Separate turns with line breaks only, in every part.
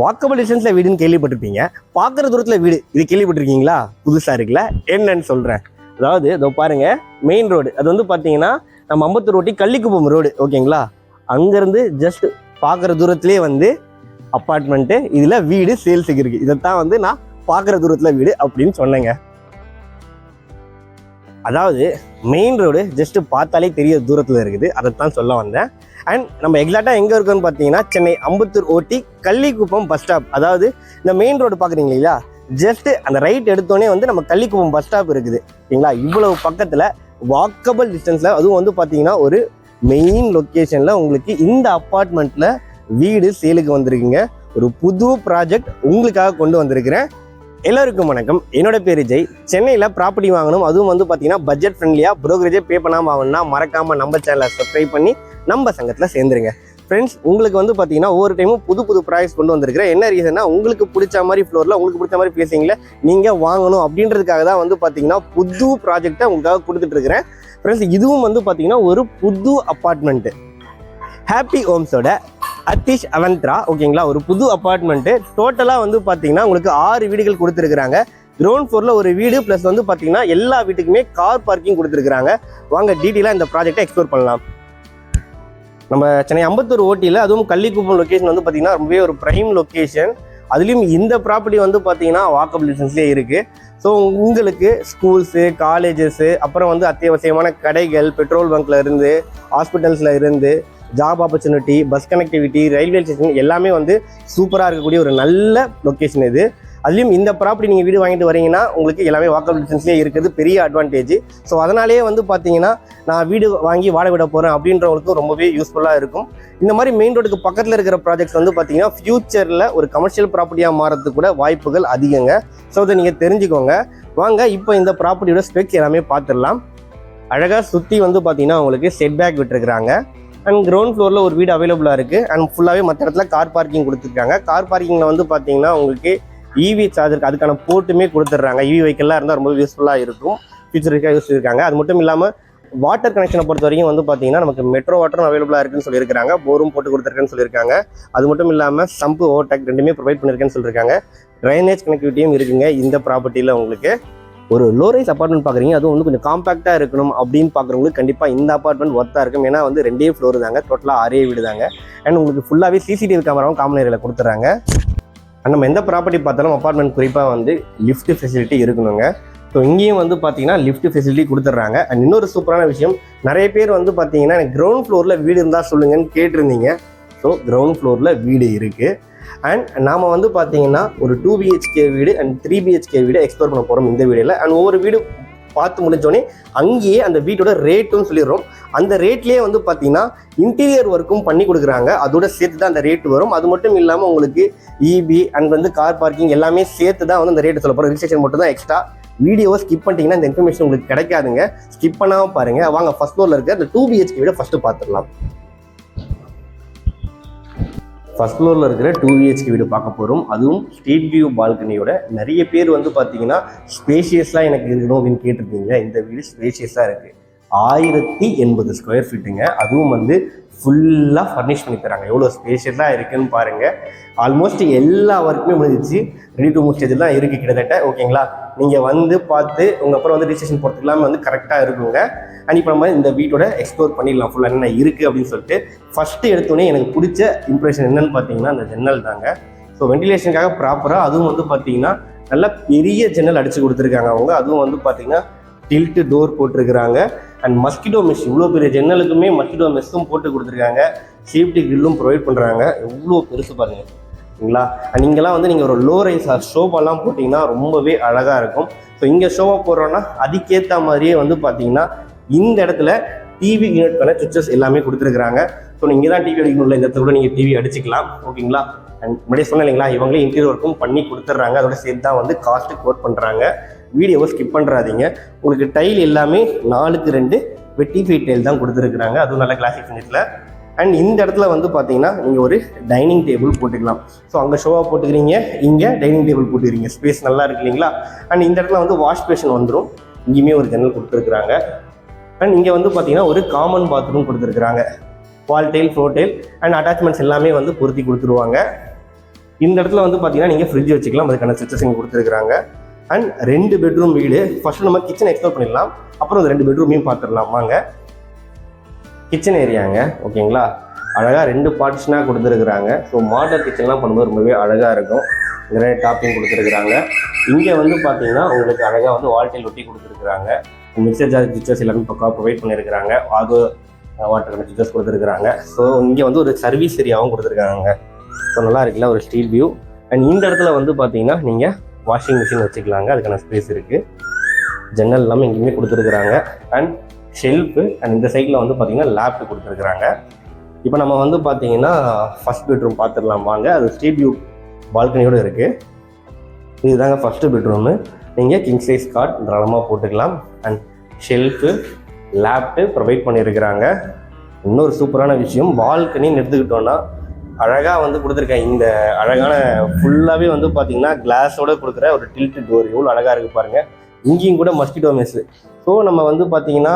Walkable டிஸ்டன்ஸில் வீடுன்னு கேள்விப்பட்டிருப்பீங்க. பார்க்குற தூரத்தில் வீடு இது கேள்விப்பட்டிருக்கீங்களா? புதுசாக இருக்குல்ல, என்னன்னு சொல்கிறேன். அதாவது இதோ பாருங்க, மெயின் ரோடு அது வந்து பார்த்தீங்கன்னா நம்ம அம்பத்தூர் ஓட்டி கள்ளிக்குப்பம் ரோடு, ஓகேங்களா? அங்கேருந்து ஜஸ்ட் பார்க்குற தூரத்துலேயே வந்து அப்பார்ட்மெண்ட்டு, இதில் வீடு சேல்ஸுக்கு இருக்குது. இதைத்தான் வந்து நான் பார்க்குற தூரத்தில் வீடு அப்படின்னு சொன்னேங்க. அதாவது மெயின் ரோடு ஜஸ்ட்டு பார்த்தாலே தெரிய தூரத்தில் இருக்குது, அதைத்தான் சொல்ல வந்தேன். அண்ட் நம்ம எக்ஸாக்டாக எங்கே இருக்கோன்னு பார்த்தீங்கன்னா சென்னை அம்பத்தூர் ஓட்டி கள்ளிக்குப்பம் பஸ் ஸ்டாப். அதாவது இந்த மெயின் ரோடு பார்க்குறீங்க இல்லையா, ஜஸ்ட்டு அந்த ரைட் எடுத்தோடனே வந்து நம்ம கள்ளிக்குப்பம் பஸ் ஸ்டாப் இருக்குது, ஓகேங்களா? இவ்வளவு பக்கத்தில் வாக்கபிள் டிஸ்டன்ஸில், அதுவும் வந்து பார்த்தீங்கன்னா ஒரு மெயின் லொக்கேஷனில் உங்களுக்கு இந்த அப்பார்ட்மெண்ட்டில் வீடு சேலுக்கு வந்திருக்குங்க. ஒரு புது ப்ராஜெக்ட் உங்களுக்காக கொண்டு வந்திருக்கிறேன். எல்லாருக்கும் வணக்கம். என்னோட பேர் ஜெய். சென்னையில் ப்ராப்பர்ட்டி வாங்கணும், அதுவும் வந்து பார்த்தீங்கன்னா பட்ஜெட் ஃப்ரெண்ட்லியாக ப்ரோக்கரேஜே பே பண்ணாமல் வாங்கணும்னா மறக்காமல் நம்ம சேனலை சப்ஸ்கிரைப் பண்ணி நம்ம சங்கத்தில் சேர்ந்துருங்க. ஃப்ரெண்ட்ஸ், உங்களுக்கு வந்து பார்த்தீங்கன்னா ஒவ்வொரு டைமும் புது ப்ராஜெக்ட்ஸ் கொண்டு வந்திருக்கிறேன். என்ன ரீசன்னா, உங்களுக்கு பிடிச்ச மாதிரி ஃப்ளோரில் உங்களுக்கு பிடிச்ச மாதிரி பிளேசிங்கில் நீங்கள் வாங்கணும் அப்படின்றதுக்காக தான் வந்து பார்த்தீங்கன்னா புது ப்ராஜெக்டை உங்களுக்காக கொடுத்துட்ருக்கிறேன். ஃப்ரெண்ட்ஸ், இதுவும் வந்து பார்த்தீங்கன்னா ஒரு புது அப்பார்ட்மெண்ட்டு, ஹாப்பி ஹோம்ஸோட அத்திஷ் அவந்த்ரா, ஓகேங்களா? ஒரு புது அப்பார்ட்மெண்ட்டு. டோட்டலாக வந்து பார்த்தீங்கன்னா உங்களுக்கு 6 வீடுகள் கொடுத்துருக்குறாங்க. கிரவுண்ட் ஃப்ளோரில் ஒரு வீடு ப்ளஸ் வந்து பார்த்தீங்கன்னா எல்லா வீட்டுக்குமே கார் பார்க்கிங் கொடுத்துருக்குறாங்க. வாங்க டீட்டெயிலாக இந்த ப்ராஜெக்டை எக்ஸ்ப்ளோர் பண்ணலாம். நம்ம சென்னை அம்பத்தூர் ஓட்டியில், அதுவும் கள்ளிக்குப்பம் லொக்கேஷன் வந்து பார்த்தீங்கன்னா ரொம்பவே ஒரு ப்ரைம் லொக்கேஷன். அதுலேயும் இந்த ப்ராப்பர்ட்டி வந்து பார்த்தீங்கன்னா வாக்கபிள் டிஸ்டன்ஸ்லேயே இருக்குது. ஸோ உங்களுக்கு ஸ்கூல்ஸு, காலேஜஸ்ஸு, அப்புறம் வந்து அத்தியாவசியமான கடைகள், பெட்ரோல் பங்க்ல இருந்து, ஹாஸ்பிட்டல்ஸில் இருந்து, job opportunity, bus connectivity, railway station எல்லாமே வந்து சூப்பராக இருக்கக்கூடிய ஒரு நல்ல லொக்கேஷன் இது. அதுலேயும் இந்த ப்ராப்பர்ட்டி நீங்கள் வீடு வாங்கிட்டு வரீங்கன்னா உங்களுக்கு எல்லாமே வாக்கபிள் டிஸ்டன்ஸ்லேயே இருக்கிறது பெரிய அட்வான்டேஜ். ஸோ அதனாலேயே வந்து பார்த்தீங்கன்னா நான் வீடு வாங்கி வாடகை விட போகிறேன் அப்படின்றவங்களுக்கும் ரொம்பவே யூஸ்ஃபுல்லாக இருக்கும். இந்த மாதிரி மெயின் ரோடுக்கு பக்கத்தில் இருக்கிற ப்ராஜெக்ட்ஸ் வந்து பார்த்தீங்கன்னா ஃப்யூச்சரில் ஒரு கமர்ஷியல் ப்ராப்பர்ட்டியாக மாறதுக்கு கூட வாய்ப்புகள் அதிகங்க. ஸோ அதை நீங்கள் தெரிஞ்சுக்கோங்க. வாங்க இப்போ இந்த ப்ராப்பர்ட்டியோட ஸ்பெக்ஸ் எல்லாமே பார்த்துடலாம். அழகாக சுற்றி வந்து பார்த்தீங்கன்னா உங்களுக்கு செட் பேக் விட்டுருக்குறாங்க. அண்ட் கிரவுண்ட் ஃப்ளோரில் ஒரு வீடு அவைலபிளாக இருக்குது. அண்ட் ஃபுல்லாகவே மற்ற இடத்துல கார் பார்க்கிங் கொடுத்துருக்காங்க. கார் பார்க்கிங்கில் வந்து பார்த்தீங்கன்னா உங்களுக்கு இவி சார்ஜருக்கு அதுக்கான போர்ட்டுமே கொடுத்துட்றாங்க. இவி வெஹிக்கிள்லாம் இருந்தால் ரொம்ப யூஸ்ஃபுல்லாக இருக்கும், ஃபியூச்சருக்காக யூஸ் இருக்காங்க. அது மட்டும் இல்லாமல் வாட்டர் கனெக்ஷனை பொறுத்த வரைக்கும் வந்து பார்த்தீங்கன்னா நமக்கு மெட்ரோ வாட்டரும் அவைலபிளாக இருக்குன்னு சொல்லியிருக்காங்க. போரும் போட்டு கொடுத்துருக்கேன்னு சொல்லியிருக்காங்க. அது மட்டும் இல்லாமல் சம்பு, ஓவர்டேக் ரெண்டுமே ப்ரொவைட் பண்ணியிருக்கேன்னு சொல்லியிருக்காங்க. ட்ரைனேஜ் கனெக்டிவிட்டியும் இருக்குங்க இந்த ப்ராப்பர்ட்டியில். உங்களுக்கு ஒரு லோ ரைஸ் அப்பார்ட்மெண்ட் பார்க்குறீங்க, அதுவும் வந்து கொஞ்சம் காம்பாக்டாக இருக்கணும் அப்படின்னு பார்க்குறவங்களுக்கு கண்டிப்பாக இந்த அப்பார்ட்மெண்ட் ஒர்த்தாக இருக்கும். ஏன்னா வந்து 2 ஃப்ளோர் தாங்க, டோட்டலாக 6 வீடு தாங்க. அண்ட் உங்களுக்கு ஃபுல்லாகவே சிசிடிவி கேமராவும் காமன் ஏரியாவில் கொடுத்துட்றாங்க. அண்ட் நம்ம எந்த ப்ராப்பர்ட்டி பார்த்தாலும் அப்பார்ட்மெண்ட் குறிப்பாக வந்து லிஃப்ட் ஃபெசிலிட்டி இருக்கணுங்க. ஸோ இங்கேயும் வந்து பார்த்தீங்கன்னா லிஃப்ட் ஃபெசிலிட்டி கொடுத்துட்றாங்க. அண்ட் இன்னொரு சூப்பரான விஷயம், நிறைய பேர் வந்து பார்த்தீங்கன்னா எனக்கு கிரவுண்ட் ஃப்ளோரில் வீடு இருந்தால் சொல்லுங்கன்னு கேட்டிருந்தீங்க. ஸோ கிரவுண்ட் ஃப்ளோரில் வீடு இருக்குது. அண்ட் நாம் வந்து பார்த்தீங்கன்னா ஒரு 2 BHK வீடு அண்ட் 3 BHK வீடு எக்ஸ்ப்ளோர் பண்ண போகிறோம் இந்த வீடியோவில். அண்ட் ஒவ்வொரு வீடு பார்த்து முடிஞ்சோடனே அங்கேயே அந்த வீட்டோட ரேட்டும் சொல்லிடுறோம். அந்த ரேட்லேயே வந்து பார்த்தீங்கன்னா இன்டீரியர் ஒர்க்கும் பண்ணி கொடுக்குறாங்க. அதோட சேர்த்து தான் அந்த ரேட் வரும். அது மட்டும் இல்லாமல் உங்களுக்கு இபி அண்ட் வந்து கார் பார்க்கிங் எல்லாமே சேர்த்து தான் வந்து அந்த ரேட்டு சொல்ல போகிறோம். ரிஜிஸ்ட்ரேஷன் மட்டும் தான் எக்ஸ்ட்ரா. வீடியோவை ஸ்கிப் பண்ணிட்டீங்கன்னா இந்த இன்ஃபர்மேஷன் உங்களுக்கு கிடைக்காதுங்க. ஸ்கிப் பண்ணாமல் பாருங்கள். வாங்க ஃபர்ஸ்ட் ஃப்ளோரில் இருக்க அந்த 2 BHK வீடை ஃபஸ்ட்டு பார்த்துடலாம். ஃபர்ஸ்ட் ஃப்ளோரில் இருக்கிற 2 BHK வீடு பார்க்க போகிறோம். அதுவும் ஸ்ட்ரீட் வியூ பால்கனியோட. நிறைய பேர் வந்து பார்த்தீங்கன்னா ஸ்பேஷியஸாக எனக்கு இருக்கணும் அப்படின்னு கேட்டிருக்கீங்க. இந்த வீடு ஸ்பேஷியஸாக இருக்குது. 1080 ஸ்கொயர் ஃபீட்டுங்க. அதுவும் வந்து ஃபுல்லாக ஃபர்னிஷ் பண்ணி தராங்க. எவ்வளோ ஸ்பேஷியஸாக இருக்குதுன்னு பாருங்கள். ஆல்மோஸ்ட் எல்லா ஒர்க்குமே முடிஞ்சிச்சு, ரெடி டு மூவ் ஸ்டேஜில் தான் இருக்குது கிட்டத்தட்ட, ஓகேங்களா? நீங்கள் வந்து பார்த்து உங்கள் அப்புறம் வந்து ரிஜிஸ்ட்ரேஷன் போகிறதுக்கு எல்லாமே வந்து கரெக்டாக இருக்குங்க. அண்ட் இப்போ நம்ம இந்த வீட்டோட எக்ஸ்ப்ளோர் பண்ணிடலாம் ஃபுல்லாக என்ன இருக்குது அப்படின்னு சொல்லிட்டு. ஃபஸ்ட்டு எடுத்தோடனே எனக்கு பிடிச்ச இம்ப்ரெஷன் என்னென்னு பார்த்தீங்கன்னா அந்த ஜன்னல் தாங்க. ஸோ வெண்டிலேஷனுக்காக ப்ராப்பராக அதுவும் வந்து பார்த்தீங்கன்னா நல்ல பெரிய ஜன்னல் அடித்து கொடுத்துருக்காங்க அவங்க. அதுவும் வந்து பார்த்தீங்கன்னா டில்ட்டு டோர் போட்டிருக்கிறாங்க. அண்ட் மஸ்கிட்டோ மெஷ், இவ்வளோ பெரிய ஜன்னலுக்குமே மஸ்கிட்டோ மெஷ்ஷும் போட்டு கொடுத்துருக்காங்க. சேஃப்டி கிரில்லும் ப்ரொவைட் பண்ணுறாங்க. எவ்வளோ பெருசு பாருங்கள், சரிங்களா? அண்ட் இங்கெல்லாம் வந்து நீங்கள் ஒரு லோ ரைஸ் ஷோபாலாம் போட்டிங்கன்னா ரொம்பவே அழகாக இருக்கும். ஸோ இங்கே ஷோவா போடுறோன்னா அதுக்கேற்ற மாதிரியே வந்து பார்த்தீங்கன்னா இந்த இடத்துல டிவி யூனிட்கான சுவிச்சஸ் எல்லாமே கொடுத்துருக்குறாங்க. ஸோ நீங்கள் தான் டிவி அடிக்கணும்ல, இந்த இடத்துல கூட நீங்கள் டிவி அடிச்சுக்கலாம், ஓகேங்களா? அண்ட் முன்னாடியே சொன்னேன் இல்லைங்களா, இவங்களே இன்டீரியர் ஒர்க்கும் பண்ணி கொடுத்துட்றாங்க. அதோட சேர்த்து தான் வந்து காஸ்ட்டு கோட் பண்ணுறாங்க. வீடியோவை ஸ்கிப் பண்ணுறாதீங்க. உங்களுக்கு டைல் எல்லாமே 4க்கு 2 வெட்டிஃபை டைல் தான் கொடுத்துருக்குறாங்க. அதுவும் நல்ல கிளாசிக் ஃபினிஷில். அண்ட் இந்த இடத்துல வந்து பார்த்தீங்கன்னா நீங்கள் ஒரு டைனிங் டேபிள் போட்டுக்கலாம். ஸோ அங்கே ஷோவாக போட்டுக்கிறீங்க, இங்கே டைனிங் டேபிள் போட்டுக்கிறீங்க. ஸ்பேஸ் நல்லா இருக்கு இல்லைங்களா? அண்ட் இந்த இடத்துல வந்து வாஷ் பேஷன் வந்துடும். இங்கேயுமே ஒரு ஜன்னல் கொடுத்துருக்குறாங்க. அண்ட் இங்கே வந்து பார்த்தீங்கன்னா ஒரு காமன் பாத்ரூம் கொடுத்துருக்குறாங்க. வால் tail, floor tail and attachments எல்லாமே வந்து பொருத்தி கொடுத்துருவாங்க. இந்த இடத்துல வந்து பார்த்தீங்கன்னா நீங்கள் ஃப்ரிட்ஜ் வச்சுக்கலாம், அதுக்கான சுவிட்சஸ் இங்கே கொடுத்துருக்காங்க. அண்ட் 2 பெட்ரூம் வீடு. ஃபர்ஸ்ட் நம்ம கிச்சன் எக்ஸ்ப்ளோர் பண்ணிடலாம், அப்புறம் அந்த 2 பெட்ரூமையும் பார்த்துடலாம் வாங்க. கிச்சன் ஏரியாங்க, ஓகேங்களா. அழகாக 2 பார்ட்டிஷனாக கொடுத்துருக்குறாங்க. ஸோ மாடல் கிச்சன்லாம் பண்ணும்போது ரொம்பவே அழகாக இருக்கும். கிரானைட் டாப்பிங் கொடுத்துருக்குறாங்க. இங்கே வந்து பார்த்தீங்கன்னா உங்களுக்கு அழகாக வந்து வால்டைல் ஒட்டி கொடுத்துருக்குறாங்க. மிக்சர் ஜார் சுவிட்சஸ் எல்லாமே பக்காவாக ப்ரொவைட் பண்ணியிருக்கிறாங்க. ஆகோ வாட்டர் சுவிட்சஸ் கொடுத்துருக்குறாங்க. ஸோ இங்கே வந்து ஒரு சர்வீஸ் ஏரியாவும் கொடுத்துருக்காங்க. ஸோ நல்லா இருக்குல்ல, ஒரு ஸ்ட்ரீட் வியூ. அண்ட் இந்த இடத்துல வந்து பார்த்தீங்கன்னா நீங்கள் வாஷிங் மிஷின் வச்சுக்கலாங்க, அதுக்கான ஸ்பேஸ் இருக்குது. ஜன்னல் எல்லாமே எங்கேயுமே கொடுத்துருக்குறாங்க. அண்ட் ஷெல்ஃபு அண்ட் இந்த சைடில் வந்து பார்த்தீங்கன்னா லேப்டாப் கொடுத்துருக்குறாங்க. இப்போ நம்ம வந்து பார்த்தீங்கன்னா ஃபஸ்ட் பெட்ரூம் பார்த்துடலாம் வாங்க. அது ஸ்ட்ரீட் வியூ பால்கனியோடு இருக்குது. இதுதாங்க ஃபஸ்ட்டு பெட்ரூமு. நீங்கள் கிங் சைஸ் காட் தாராளமாக போட்டுக்கலாம். அண்ட் ஷெல்ஃபு லேப்டாப் ப்ரொவைட் பண்ணியிருக்கிறாங்க. இன்னொரு சூப்பரான விஷயம், பால்கனின்னு எடுத்துக்கிட்டோன்னா அழகாக வந்து கொடுத்துருக்கேன். இந்த அழகான ஃபுல்லாகவே வந்து பார்த்தீங்கன்னா கிளாஸோடு கொடுக்குற ஒரு டில்ட் டோர் எவ்வளோ அழகாக இருக்குது பாருங்கள். இங்கேயும் கூட மஸ்கிட்டோ மெஸ்ஸு. ஸோ நம்ம வந்து பார்த்தீங்கன்னா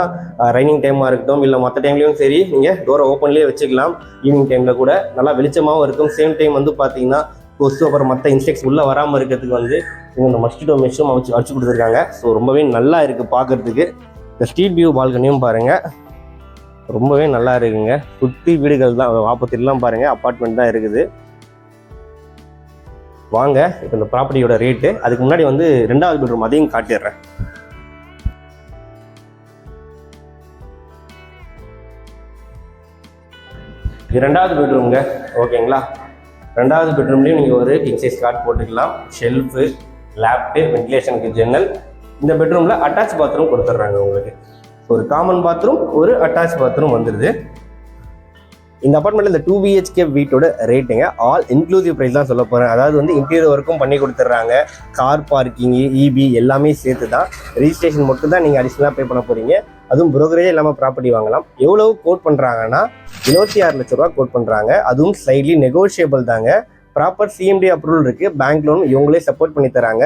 ரைனிங் டைமாக இருக்கட்டும், இல்லை மற்ற டைம்லேயும் சரி, நீங்கள் டோரை ஓப்பன்லேயே வச்சுக்கலாம். ஈவினிங் டைமில் கூட நல்லா வெளிச்சமாகவும் இருக்கும். சேம் டைம் வந்து பார்த்தீங்கன்னா கொசு அப்புறம் மற்ற இன்செக்ட்ஸ் உள்ளே வராமல் இருக்கிறதுக்கு வந்து இவங்க இந்த மஸ்கிட்டோ மெஷ்ஷும் வச்சு கொடுத்துருக்காங்க. ஸோ ரொம்பவே நல்லா இருக்குது பார்க்குறதுக்கு. இந்த ஸ்ட்ரீட் வியூ பால்கனியும் பாருங்கள், ரொம்பவே நல்லா இருக்குங்க. சுற்றி வீடுகள் தான், ஆப்போசிட்லாம் பாருங்கள் அப்பார்ட்மெண்ட் தான் இருக்குது. வாங்க இப்போ இந்த ப்ராப்பர்ட்டியோட ரேட்டு. அதுக்கு முன்னாடி வந்து 2வது பெட்ரூம் அதையும் காட்டிடுறேன். இது 2வது பெட்ரூம்ங்க, ஓகேங்களா. 2வது பெட்ரூம்லேயும் நீங்கள் ஒரு கிங் சைஸ் காட் போட்டுக்கலாம். ஷெல்ஃபு, லேப்டாப், வென்டிலேஷனுக்கு ஜன்னல். இந்த பெட்ரூமில் அட்டாச் பாத்ரூம் கொடுத்துட்றாங்க உங்களுக்கு. ஒரு காமன் பாத்ரூம், ஒரு அட்டாச் பாத்ரூம் வந்துடுது. இந்த அப்பார்ட்மெண்ட்டில் இந்த 2 BHK வீட்டோட ரேட்டுங்க ஆல் இன்க்ளூசிவ் ப்ரைஸ் தான் சொல்ல போகிறேன். அதாவது வந்து இன்டீரியர் ஒர்க்கும் பண்ணி கொடுத்துட்றாங்க. கார் பார்க்கிங்கு, EB எல்லாமே சேர்த்து தான். ரெஜிஸ்ட்ரேஷன் மட்டும் தான் நீங்கள் அடிஷ்னலாக பே பண்ண போகிறீங்க. அதுவும் புரோக்கரேஜ் இல்லாமல் ப்ராப்பர்ட்டி வாங்கலாம். எவ்வளவு கோட் பண்ணுறாங்கன்னா 26 லட்ச ரூபா கோட் பண்ணுறாங்க. அதுவும் ஸ்லைட்லி நெகோஷியபிள் தாங்க. ப்ராப்பர் CMD அப்ரூவல் இருக்குது. பேங்க் லோன் இவங்களே சப்போர்ட் பண்ணி தராங்க.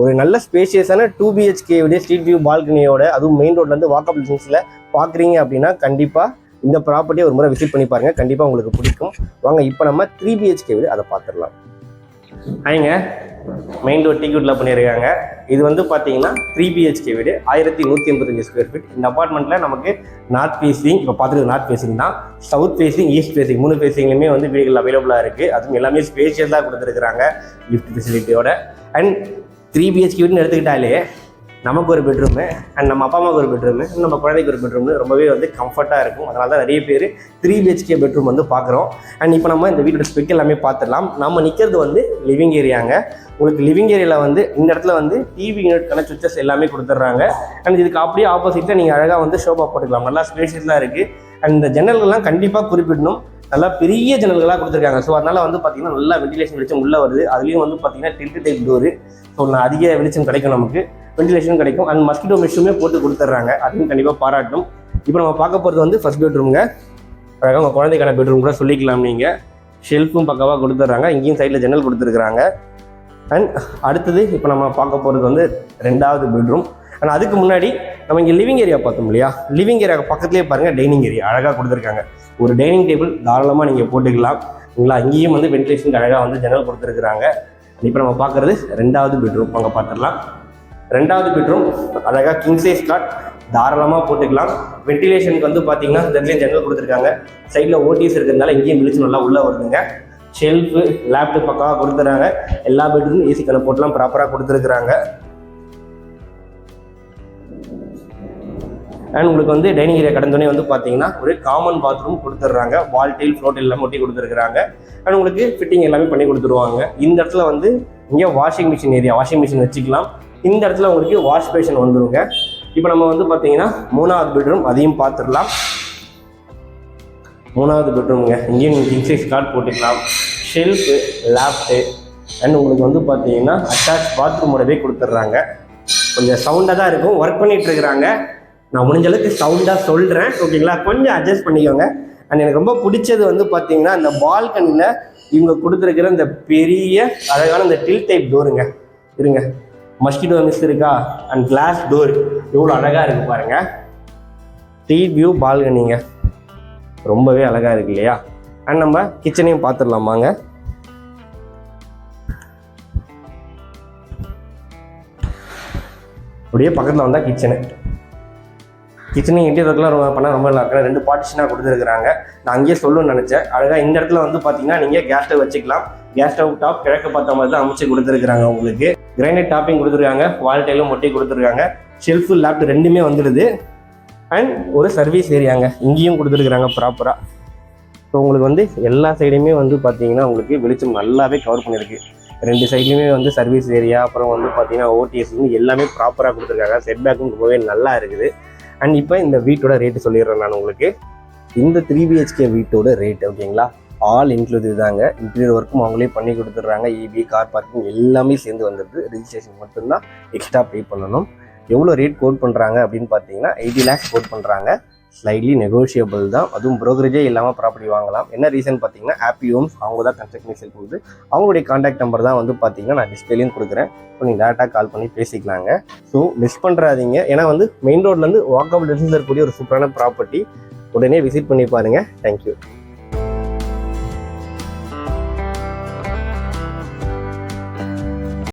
ஒரு நல்ல ஸ்பேஷியஸான 2 BHK ஸ்ட்ரீட் வியூ பால்கனியோட, அதுவும் மெயின் ரோட்லேருந்து வாக்கபிள் டிஸ்டன்ஸில் பார்க்குறீங்க அப்படின்னா கண்டிப்பாக இந்த ப்ராப்பர்ட்டியை ஒரு முறை விசிட் பண்ணி பாருங்கள், கண்டிப்பாக உங்களுக்கு பிடிக்கும். வாங்க இப்போ நம்ம 3 BHK வீடு அதை பார்த்துடலாம். ஹைங்க, மெயின் ரோட் டிக்கெட்டில் பண்ணியிருக்காங்க. இது வந்து பார்த்தீங்கன்னா 3 BHK வீடு, 1185 ஸ்கொயர் ஃபீட். இந்த அப்பார்ட்மெண்ட்டில் நமக்கு நார்த் ஃபேஸிங், இப்போ பார்த்துருக்கு நார்த் ஃபேஸிங் தான், சவுத் ஃபேஸிங், ஈஸ்ட் ஃபேஸிங் 3 ஃபேஸிங்லையுமே வந்து வீடுகள் அவைலபிளாக இருக்குது. அதுவும் எல்லாமே ஸ்பேஷியஸாக கொடுத்துருக்குறாங்க லிஃப்ட் ஃபெசிலிட்டியோட. அண்ட் 3 BHK வீடுன்னு எடுத்துக்கிட்டாலே நமக்கு ஒரு பெட்ரூமு, அண்ட் நம்ம அப்பா அம்மாவுக்கு ஒரு பெட்ரூமு, நம்ம குழந்தைக்கு ஒரு பெட்ரூமு ரொம்பவே வந்து கம்ஃபர்ட்டாக இருக்கும். அதனால தான் நிறைய பேர் 3 BHK பெட்ரூம் வந்து பார்க்குறோம். அண்ட் இப்போ நம்ம இந்த வீட்டோட ஸ்பெக் எல்லாமே பார்த்துடலாம். நம்ம நிற்கிறது வந்து லிவிங் ஏரியாங்க. உங்களுக்கு லிவிங் ஏரியாவில் வந்து இந்த இடத்துல வந்து டிவி யூனிட்கான சுவிச்சஸ் எல்லாமே கொடுத்துட்றாங்க. அண்ட் இதுக்கு அப்படியே ஆப்போசிட்டில் நீங்கள் அழகாக வந்து ஷோபா போட்டுக்கலாம். நல்லா ஸ்பேஷியஸாக இருக்குது. அண்ட் இந்த ஜன்னல்கள்லாம் கண்டிப்பாக குறிப்பிடணும், நல்லா பெரிய ஜன்னல்களாக கொடுத்துருக்காங்க. ஸோ அதனால் வந்து பார்த்தீங்கன்னா நல்லா வென்டிலேஷன் வெளிச்சம் உள்ளே வருது. அதுலேயும் வந்து பார்த்தீங்கன்னா டில்ட் டைப் டோரு. ஸோ அதிக வெளிச்சம் கிடைக்கும், நமக்கு வென்டிலேஷன் கிடைக்கும். அண்ட் மஸ்கிட்டோ மெஷ்ஷுமே போட்டு கொடுத்துட்றாங்க, அதுவும் கண்டிப்பாக பாராட்டும். இப்போ நம்ம பார்க்க போகிறது வந்து ஃபர்ஸ்ட் பெட்ரூம்ங்க. அழகாக உங்கள் குழந்தைக்கான பெட்ரூம் கூட சொல்லிக்கலாம். நீங்கள் ஷெல்ஃபும் பக்கவாக கொடுத்துட்றாங்க, இங்கேயும் சைடில் ஜன்னல் கொடுத்துருக்குறாங்க. அண்ட் அடுத்தது இப்போ நம்ம பார்க்க போகிறது வந்து 2வது பெட்ரூம். ஆனால் அதுக்கு முன்னாடி நம்ம இங்கே லிவிங் ஏரியா பார்த்தோம் இல்லையா, லிவிங் ஏரியா பக்கத்துலேயே பாருங்கள் டைனிங் ஏரியா அழகாக கொடுத்துருக்காங்க. ஒரு டைனிங் டேபிள் தாராளமாக நீங்கள் போட்டுக்கலாம். இல்லைங்களா, இங்கேயும் வந்து வென்டிலேஷனுக்கு அழகாக வந்து ஜன்னல் கொடுத்துருக்குறாங்க. இப்போ நம்ம பார்க்குறது 2வது பெட்ரூம், அங்கே பார்த்துடலாம். 2வது பெட்ரூம் அழகாக கிங் சைஸ் காட் தாராளமாக போட்டுக்கலாம். வென்டிலேஷனுக்கு வந்து பார்த்தீங்கன்னா இதுலேயும் ஜன்னல் கொடுத்துருக்காங்க. சைடில் ஓடிஎஸ் இருக்கிறதுனால இங்கேயும் வெளிச்சம் நல்லா உள்ளே வருதுங்க. ஷெல்ஃபு, லேப்டாப் பக்காவாக கொடுத்துறாங்க. எல்லா பெட்ரூம் ஏசி கண்ணை போட்டுலாம் ப்ராப்பராக கொடுத்துருக்குறாங்க. அண்ட் உங்களுக்கு வந்து டைனிங் ஏரியா கடந்தோடனே வந்து பார்த்தீங்கன்னா ஒரு காமன் பாத்ரூம் கொடுத்துட்றாங்க. வால் டைல், ஃப்ளோர் டைல் எல்லாம் ஒட்டி கொடுத்துருக்குறாங்க. அண்ட் உங்களுக்கு ஃபிட்டிங் எல்லாமே பண்ணி கொடுத்துருவாங்க. இந்த இடத்துல வந்து இங்கே washing machine area, washing machine வச்சுக்கலாம். இந்த இடத்துல உங்களுக்கு வாஷ் பேஷன் வந்துருங்க. இப்போ நம்ம வந்து பார்த்தீங்கன்னா 3வது பெட்ரூம், அதையும் பார்த்துடலாம். 3வது பெட்ரூம்ங்க. இங்கேயும் நீங்கள் கிங் சைஸ் காட் போட்டுக்கலாம். ஷெல்ஃபு, லேப்டாப் அண்ட் உங்களுக்கு வந்து பார்த்தீங்கன்னா அட்டாச் பாத்ரூமோடவே கொடுத்துட்றாங்க. கொஞ்சம் சவுண்டாக தான் இருக்கும், ஒர்க் பண்ணிகிட்டு இருக்கிறாங்க. நான் முடிஞ்ச அளவுக்கு சவுண்டாக சொல்கிறேன், ஓகேங்களா, கொஞ்சம் அட்ஜஸ்ட் பண்ணிக்கோங்க. அண்ட் எனக்கு ரொம்ப பிடிச்சது வந்து பார்த்தீங்கன்னா இந்த பால்கனியில் இவங்க கொடுத்துருக்கிற இந்த பெரிய அழகான இந்த டில் டைப் டோருங்க. இருங்க, மஸ்கிட்டோ மிஸ் இருக்கா, அண்ட் கிளாஸ் டோர் எவ்வளோ அழகாக இருக்குது பாருங்கள். ஸ்ட்ரீட் வியூ பால்கனிங்க, ரொம்பவே அழகாக இருக்கு இல்லையா. அண்ட் நம்ம கிச்சனையும் பார்த்துடலாமாங்க. அப்படியே பக்கத்தில் வந்தால் கிச்சனு இன்டீரியர்லாம் ரொம்ப நல்லா இருக்கு. 2 பார்ட்டிஷனாக கொடுத்துருக்குறாங்க. நான் அங்கேயே சொல்லணும்னு நினச்சேன். அழகாக இந்த இடத்துல வந்து பார்த்தீங்கன்னா நீங்கள் கேஸ் ஸ்டவ் வச்சுக்கலாம். கேஸ் ஸ்டவ் டாப் கிழக்கு பார்த்த மாதிரி தான் அமைச்சு கொடுத்துருக்குறாங்க. உங்களுக்கு கிரைனைட் டாப்பிங் கொடுத்துருக்காங்க, வால் டைலும் ஒட்டி கொடுத்துருக்காங்க, ஷெல்ஃபு லேப்ட் ரெண்டுமே வந்துடுது. அண்ட் ஒரு சர்வீஸ் ஏரியாங்க இங்கேயும் கொடுத்துருக்குறாங்க ப்ராப்பராக. ஸோ உங்களுக்கு வந்து எல்லா சைடுமே வந்து பார்த்தீங்கன்னா உங்களுக்கு வெளிச்சம் நல்லாவே கவர் பண்ணியிருக்கு. 2 சைட்லையுமே வந்து சர்வீஸ் ஏரியா, அப்புறம் வந்து பார்த்தீங்கன்னா ஓடிஎஸ் எல்லாமே ப்ராப்பராக கொடுத்துருக்காங்க. செட்பேக்கும் ரொம்பவே நல்லா இருக்குது. அண்ட் இப்போ இந்த வீட்டோட ரேட்டு சொல்லிடுறேன் நான் உங்களுக்கு. இந்த 3 BHK வீட்டோட ரேட் ஓகேங்களா, ஆல் இன்க்ளூசிவ் தாங்க. இன்டீரியர் ஒர்க்கும் அவங்களே பண்ணி கொடுத்துட்றாங்க. EB, கார் பார்க்கிங் எல்லாமே சேர்ந்து வந்துடுது. ரெஜிஸ்ட்ரேஷன் மட்டும்தான் எக்ஸ்ட்ரா பே பண்ணணும். எவ்வளோ ரேட் கோட் பண்ணுறாங்க அப்படின்னு பார்த்தீங்கன்னா 80 lakhs கோட் பண்ணுறாங்க. ஸ்லைட்லி நெகோஷியபிள் தான். அதுவும் ப்ரோக்கரேஜே இல்லாமல் ப்ராப்பர்ட்டி வாங்கலாம். என்ன ரீசன் பார்த்தீங்கன்னா ஹாப்பி ஹோம்ஸ் அவங்க தான் கன்ஸ்ட்ரக்ஷன் சேல் கொடுத்து அவங்களுடைய கான்டாக்ட் நம்பர் தான் வந்து பார்த்தீங்கன்னா நான் டிஸ்பிளேலையும் கொடுக்குறேன். ஸோ நீங்கள் டேரெக்டாக கால் பண்ணி பேசிக்கலாங்க. ஸோ மிஸ் பண்ணுறாதீங்க. ஏன்னா வந்து மெயின் ரோட்லேருந்து வாக்கபிள் டிஸ்டன்ஸ் இருக்கக்கூடிய ஒரு சூப்பரான ப்ராப்பர்ட்டி. உடனே விசிட் பண்ணி பாருங்கள். தேங்க்யூ.